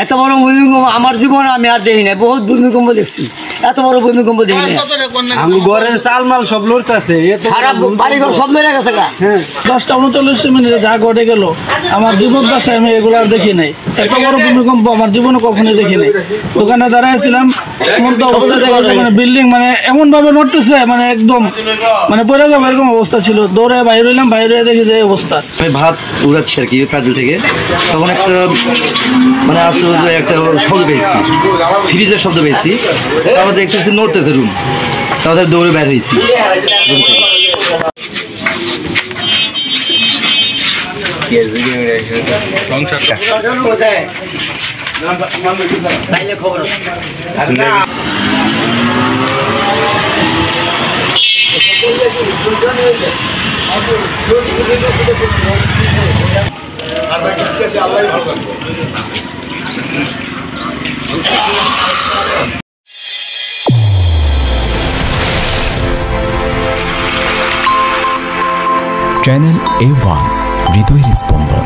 এত বড় ভূমিকম্প আমার জীবনে আমি আর দেখি না, বহুত ভূমিকম্প দেখছি, এত বড় ভূমিকম্প দেখি না। আমি ঘরের চালমাল সব লড়তেছে, সারা বাড়িঘর সব লড়ে গেছে। 10টা 39 মিনিটে যা ঘটে গেল আমার জীবন দশায় আমি এগুলো আর দেখি নাই। এত বড় ভূমিকম্প আমার জীবনে কখনোই দেখি নাই। দোকানে দাঁড়াইছিলাম, এমন তো অবস্থা দেখা যায় মানে বিল্ডিং মানে এমন ভাবে নড়তেছে, মানে একদম মানে পড়ে যাবো এরকম অবস্থা ছিল। দৌড়ে বাইরে হইলাম, বাইরে দেখি যে অবস্থা। আমি ভাত উড়াচ্ছি আর কি কাজল থেকে, তখন একটা মানে আসলে একটা শব্দ পেয়েছি, ফ্রিজের শব্দ পেয়েছি। তারপর দেখতেছি নড়তেছে রুম, তাদের দৌড়ে বের হয়েছি। চ্যানেল A1 হৃদয়ের স্পন্দন।